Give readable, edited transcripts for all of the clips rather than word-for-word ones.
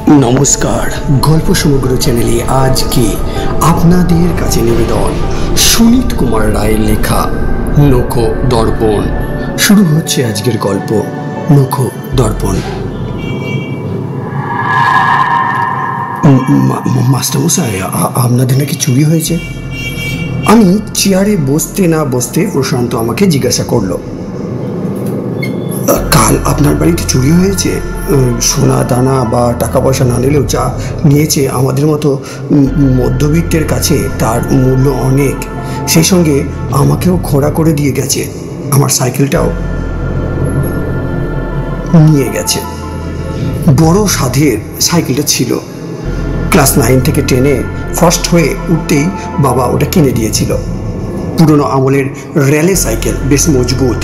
নমস্কার, গল্প সমগ্র চ্যানেলে আজকে আপনাদের কাছে নিবেদন সুনীত কুমার রায়ের লেখা নখো দর্পণ। শুরু হচ্ছে আজকের গল্প নখো দর্পণ। মাস্টারমশাই, আপনাদের নাকি চুরি হয়েছে? আমি চেয়ারে বসতে না বসতে প্রশান্ত আমাকে জিজ্ঞাসা করলো, কাল আপনার বাড়িতে চুরি হয়েছে? সোনা দানা বা টাকা পয়সা না নিলেও যা নিয়েছে আমাদের মতো মধ্যবিত্তের কাছে তার মূল্য অনেক। সেই সঙ্গে আমাকেও খোঁড়া করে দিয়ে গেছে, আমার সাইকেলটাও নিয়ে গেছে। বড় সাধের সাইকেলটা ছিল, ক্লাস 9 থেকে 10-এ ফার্স্ট হয়ে উঠতেই বাবা ওটা কিনে দিয়েছিল। পুরনো আমলের র্যালে সাইকেল, বেশ মজবুত।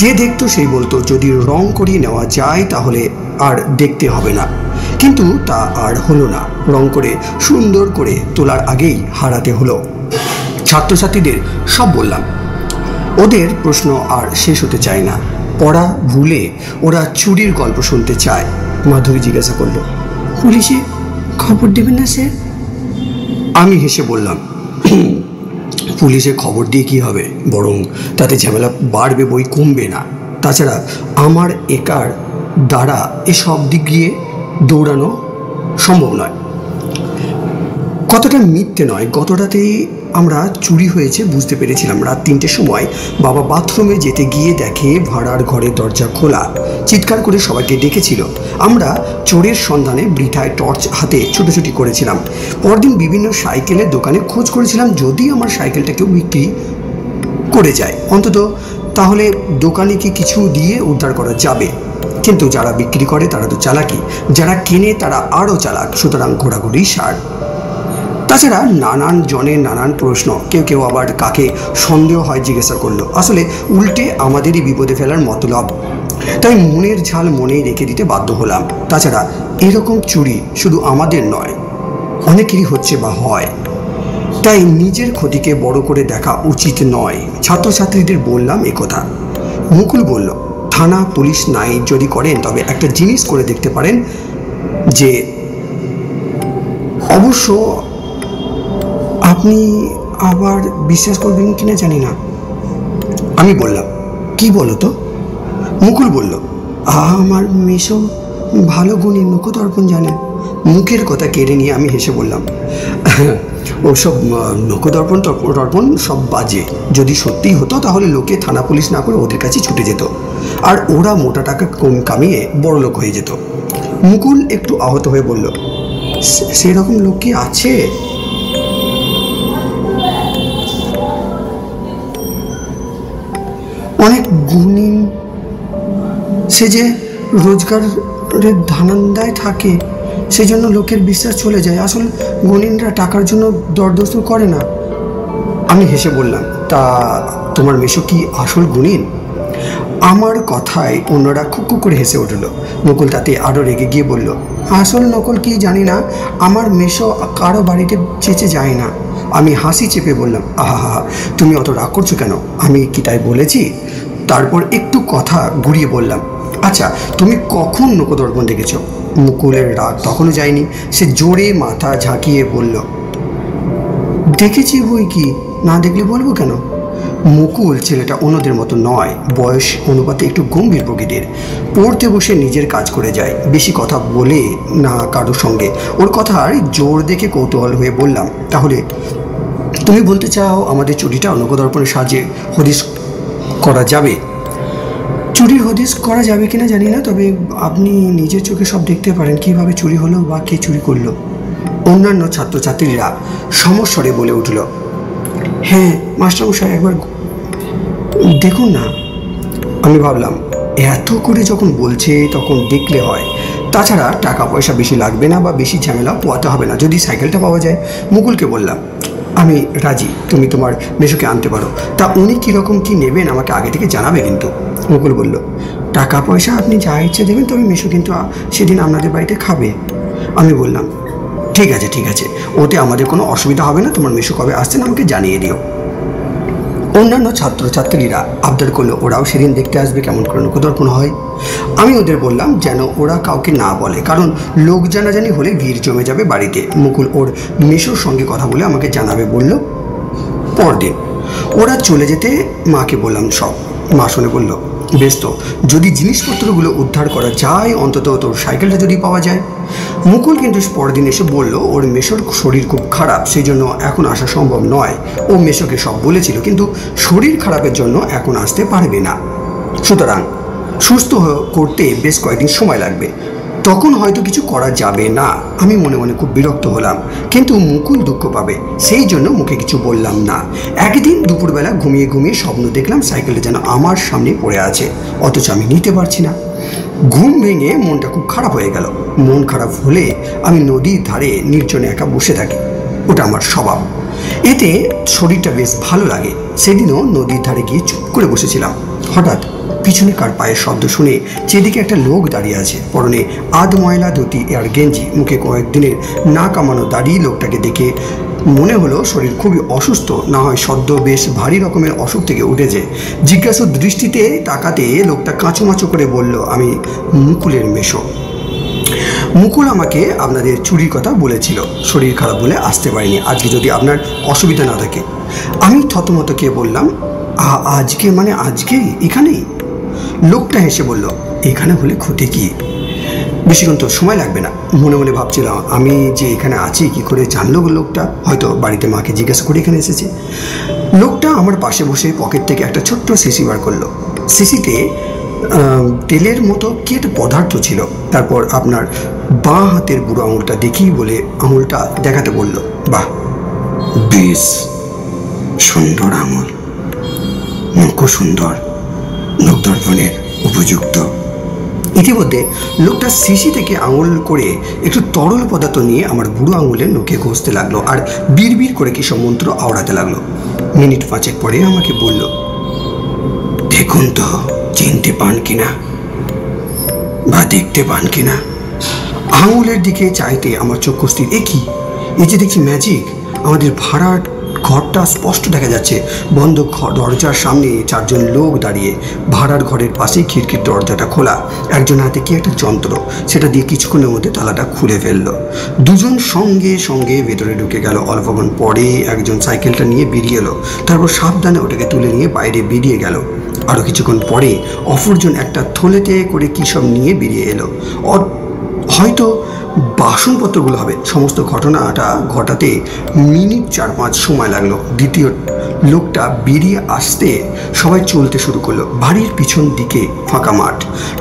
যে দেখতো সেই বলতো যদি রং করিয়ে নেওয়া যায় তাহলে আর দেখতে হবে না, কিন্তু তা আর হলো না। রং করে সুন্দর করে তোলার আগেই হারাতে হলো। ছাত্রছাত্রীদের সব বললাম, ওদের প্রশ্ন আর শেষ হতে চায় না। পড়া ভুলে ওরা চুরির গল্প শুনতে চায়। মাধুরী জিজ্ঞাসা করলো, পুলিশে খবর দেবেন না স্যার? আমি হেসে বললাম, পুলিশে খবর দিয়ে কী হবে, বরং তাতে ঝামেলা বাড়বে, বই কমবে না। তাছাড়া আমার একার দ্বারা এসব দিক দিয়ে দৌড়ানো সম্ভব নয়। কতটা মিথ্যে নয়, গত রাতেই আমরা চুরি হয়েছে বুঝতে পেরেছিলাম। রাত 3টের সময় বাবা বাথরুমে যেতে গিয়ে দেখে ভাড়ার ঘরের দরজা খোলা। চিৎকার করে সবাইকে ডেকেছিল। আমরা চোরের সন্ধানে বৃথায় টর্চ হাতে ছুটোছুটি করেছিলাম। পরদিন বিভিন্ন সাইকেলের দোকানে খোঁজ করেছিলাম, যদি আমার সাইকেলটা কেউ বিক্রি করে যায় অন্তত তাহলে দোকানিকে কিছু দিয়ে উদ্ধার করা যাবে। কিন্তু যারা বিক্রি করে তারা তো চালাকি, যারা কেনে তারা আরও চালাক। সুতরাং ঘোরাঘুরি সার। তাছাড়া নানান জনের নানান প্রশ্ন, কেউ কেউ আবার কাকে সন্দেহ হয় জিজ্ঞাসা করলো। আসলে উল্টে আমাদেরই বিপদে ফেলার মতলব। তাই মনের ঝাল মনেই রেখে দিতে বাধ্য হলাম। তাছাড়া এরকম চুরি শুধু আমাদের নয়, অনেকেরই হচ্ছে বা হয়। তাই নিজের ক্ষতিকে বড় করে দেখা উচিত নয়। ছাত্রছাত্রীদের বললাম একথা। মুকুল বলল, থানা পুলিশ নাই, যদি করেন তবে একটা জিনিস করে দেখতে পারেন, যে অবশ্য আপনি আবার বিশ্বাস করবেন কিনা জানি না। আমি বললাম, কি বলো তো? মুকুল বলল, আমার মেশো ভালো গুণী নখো দর্পণ জানেন। মুখের কথা কেড়ে নিয়ে আমি হেসে বললাম, ওসব নখো দর্পণ দর্পণ সব বাজে। যদি সত্যিই হতো তাহলে লোকে থানা পুলিশ না করে ওদের কাছে ছুটে যেত, আর ওরা মোটা টাকা কামিয়ে বড়লোক হয়ে যেত। মুকুল একটু আহত হয়ে বলল, সেরকম লোক কি আছে? অনেক গুণী, সে যে রোজগারের ধান্দায় থাকে, সেজন্য লোকের বিশ্বাস চলে যায়। আসল গুণীনরা টাকার জন্য দরদস্তুর করে না। আমি হেসে বললাম, তা তোমার মেশো কি আসল গুণীন? আমার কথায় অন্যরা খুব করে হেসে উঠল। মুকুল তাতে আরও রেগে গিয়ে বলল, আসল নকল কি জানি না, আমার মেশো কারো বাড়িতে চেঁচে যায় না। আমি হাসি চেপে বললাম, আহা, তুমি অত রাগ করছো কেন? আমি কি তাই বলেছি? তারপর একটু কথা ঘুরিয়ে বললাম, আচ্ছা তুমি কখন নখো দর্পণ দেখেছ? মুকুলের রাগ তখনও যায়নি। সে জোরে মাথা ঝাঁকিয়ে বলল, দেখেছি বই কি, না দেখলে বলবো কেন? মুকুল ছেলেটা অন্যদের মতো নয়, বয়স অনুপাতে একটু গম্ভীর প্রকৃতির। পড়তে বসে নিজের কাজ করে যায়, বেশি কথা বলে না কারোর সঙ্গে। ওর কথার জোর দেখে কৌতূহল হয়ে বললাম, তাহলে তুমি বলতে চাও আমাদের চুরিটা নখো দর্পণের সাহায্যে হদিশ করা যাবে? চুরির হদিশ করা যাবে কিনা জানি না, তবে আপনি নিজের চোখে সব দেখতে পারেন, কিভাবে চুরি হলো বা কে চুরি করলো। অন্যান্য ছাত্রছাত্রীরা সমস্বরে বলে উঠল, হ্যাঁ মাস্টারমশাই, একবার দেখুন না। আমি ভাবলাম, এত করে যখন বলছে তখন দেখলে হয়। তাছাড়া টাকা পয়সা বেশি লাগবে না বা বেশি ঝামেলা পোয়াতে হবে না, যদি সাইকেলটা পাওয়া যায়। মুকুলকে বললাম, আমি রাজি, তুমি তোমার মেশোকে আনতে পারো। তা উনি কীরকম কী নেবেন আমাকে আগে থেকে জানাবে কিন্তু। মুকুল বলল, টাকা পয়সা আপনি যা ইচ্ছে দেবেন, তবে মেশো কিন্তু সেদিন আপনাদের বাড়িতে খাবে। আমি বললাম, ঠিক আছে, ওতে আমাদের কোনো অসুবিধা হবে না, তোমার মেশো কবে আসছেন আমাকে জানিয়ে দিও। অন্যান্য ছাত্রছাত্রীরা আবদার করলো ওরাও সেদিন দেখতে আসবে, কেমন করে লোকদর্পণ হয়। আমি ওদের বললাম যেন ওরা কাউকে না বলে, কারণ লোক জানাজানি হলে ভিড় জমে যাবে বাড়িতে। মুকুল ওর মেশোর সঙ্গে কথা বলে আমাকে জানাবে বলল। পরদিন ওরা চলে যেতে মাকে বললাম সব। মা শুনে বলল, বেশ তো, যদি জিনিসপত্রগুলো উদ্ধার করা যায়, অন্তত তোর সাইকেলটা যদি পাওয়া যায়। মুকুল কিন্তু পরদিন এসে বলল ওর মেশোর শরীর খুব খারাপ, সেই জন্য এখন আসা সম্ভব নয়। ও মেশোকে সব বলেছিল, কিন্তু শরীর খারাপের জন্য এখন আসতে পারবে না, সুতরাং সুস্থ করতে বেশ কয়েকদিন সময় লাগবে, তখন হয়তো কিছু করা যাবে না। আমি মনে মনে খুব বিরক্ত হলাম, কিন্তু মুকুল দুঃখ পাবে, সেই জন্য মুখে কিছু বললাম না। একদিন দুপুরবেলা ঘুমিয়ে ঘুমিয়ে স্বপ্ন দেখলাম সাইকেলটা যেন আমার সামনে পড়ে আছে, অথচ আমি নিতে পারছি না। ঘুম ভেঙে মনটা খুব খারাপ হয়ে গেল। মন খারাপ হলে আমি নদীর ধারে নির্জনে একা বসে থাকি, ওটা আমার স্বভাব, এতে শরীরটা বেশ ভালো লাগে। সেদিনও নদীর ধারে গিয়ে চুপ করে বসেছিলাম। হঠাৎ পিছনে কার পায়ের শব্দ শুনে যেদিকে একটা লোক দাঁড়িয়ে আছে, পরনে আধ ময়লা ধুতি আর গেঞ্জি, মুখে কয়েকদিনের না কামানো দাড়ি। লোকটাকে দেখে মনে হলো শরীর খুবই অসুস্থ, না হয় সদ্য বেশ ভারী রকমের অসুখ থেকে উঠেছে। জিজ্ঞাসু দৃষ্টিতে তাকাতে লোকটা কাঁচুমাচু করে বলল, আমি মুকুলের মেশো। মুকুল আমাকে আপনাদের চুরির কথা বলেছিল, শরীর খারাপ বলে আসতে পারিনি, আজকে যদি আপনার অসুবিধা না থাকে। আমি থতমত খেয়ে বললাম, আজকে মানে আজকেই এখানেই? লোকটা হেসে বলল, এখানে হলে ক্ষতি কি, বেশিক্ষণ তো সময় লাগবে না। মনে মনে ভাবছিলাম আমি যে এখানে আছি কি করে জানলো লোকটা, হয়তো বাড়িতে মাকে জিজ্ঞাসা করে এখানে এসেছে। লোকটা আমার পাশে বসে পকেট থেকে একটা ছোট্ট শিশি বার করলো। শিশিতে তেলের মতো কি একটা পদার্থ ছিল। তারপর আপনার বাঁ হাতের বুড়ো আঙুলটা দেখি বলে আঙুলটা দেখাতে বলল। বাহ, বেশ সুন্দর আঙুল, মুখও সুন্দর, লোকদর্পণের উপযুক্ত। ইতিমধ্যে লোকটা শিশি থেকে আঙুল করে একটু তরল পদার্থ নিয়ে আমার বুড়ো আঙুলের নখে ঘষতে লাগলো আর বিড়বিড় করে কি সব মন্ত্র আওড়াতে লাগলো। মিনিট 5 পরে আমাকে বলল, দেখুন তো চিনতে পান কিনা বা দেখতে পান কিনা। আঙুলের দিকে চাইতে আমার চোখ স্থির। এ কি, এই যে দেখছি ম্যাজিক, আমাদের ভাড়ার ঘরটা স্পষ্ট দেখা যাচ্ছে। বন্ধ দরজার সামনে 4 জন লোক দাঁড়িয়ে, ভাড়ার ঘরের পাশেই খিড়কির দরজাটা খোলা। একজন হাতে কি একটা যন্ত্র, সেটা দিয়ে কিছুক্ষণের মধ্যে তালাটা খুলে ফেললো। 2 জন সঙ্গে সঙ্গে ভেতরে ঢুকে গেল। অল্পক্ষণ পরে একজন সাইকেলটা নিয়ে বেরিয়ে এলো, তারপর সাবধানে ওটাকে তুলে নিয়ে বাইরে বেরিয়ে গেল। আরও কিছুক্ষণ পরে অপরজন একটা থলেতে করে কী সব নিয়ে বেরিয়ে এলো, হয়তো বাসনপত্রগুলো হবে। সমস্ত ঘটনাটা ঘটাতে মিনিট 4-5 সময় লাগলো। দ্বিতীয় লোকটা বেরিয়ে আসতে সবাই চলতে শুরু করলো। বাড়ির পিছন দিকে ফাঁকা মাঠ,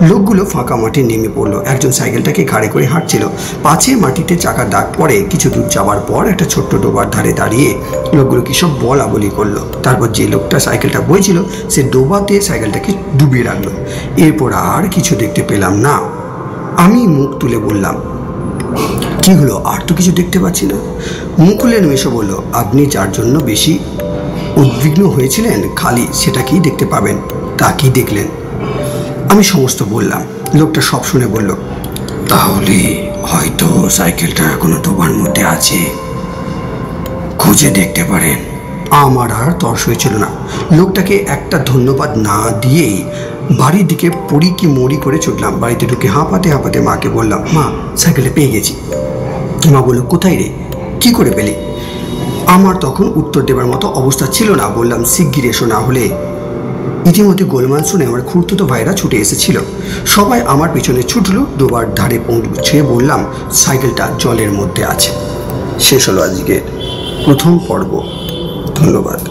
লোকগুলো ফাঁকা মাঠে নেমে পড়লো। একজন সাইকেলটাকে ঘাড়ে করে হাঁটছিল, পাছে মাটিতে চাকার দাগ পড়ে। কিছু দূর যাওয়ার পর একটা ছোট্ট ডোবার ধারে দাঁড়িয়ে লোকগুলো কী সব বলা বলি করলো। তারপর যে লোকটা সাইকেলটা বইছিল সে ডোবাতে সাইকেলটাকে ডুবিয়ে রাখলো। এরপর আর কিছু দেখতে পেলাম না। আমি মুখ তুলে বললাম, কি হলো, আর তো কিছু দেখতে পাচ্ছি না। মুকুলের মেশো বলল, আপনি যার জন্য বেশি উদ্বিগ্ন হয়েছিলেন খালি সেটা কি দেখতে পাবেন, তা কি দেখলেন? আমি সমস্ত বললাম। লোকটা সব শুনে বলল, তাহলে হয়তো সাইকেলটা এখনো ডোবার মধ্যে আছে, খুঁজে দেখতে পারেন। আমার আর তর্স হয়েছিল না। লোকটাকে একটা ধন্যবাদ না দিয়েই বাড়ির দিকে পড়ি কি মরি করে ছুটলাম। বাড়িতে ঢুকে হাঁপাতে হাঁপাতে মাকে বললাম, মা সাইকেলটা পেয়ে গেছি। মা বলল, কোথায় রে, কি করে পেলি? আমার তখন উত্তর দেবার মতো অবস্থা ছিল না। বললাম, শিগগির এসো, না হলে। ইতিমধ্যে গোলমাল শুনে আমার খুঁড়তুতো ভাইরা ছুটে এসেছিল। সবাই আমার পিছনে ছুটলো। ডোবার ধারে পৌঁছে বললাম, সাইকেলটা জলের মধ্যে আছে। শেষ হলো আজকে প্রথম পর্ব। ধন্যবাদ।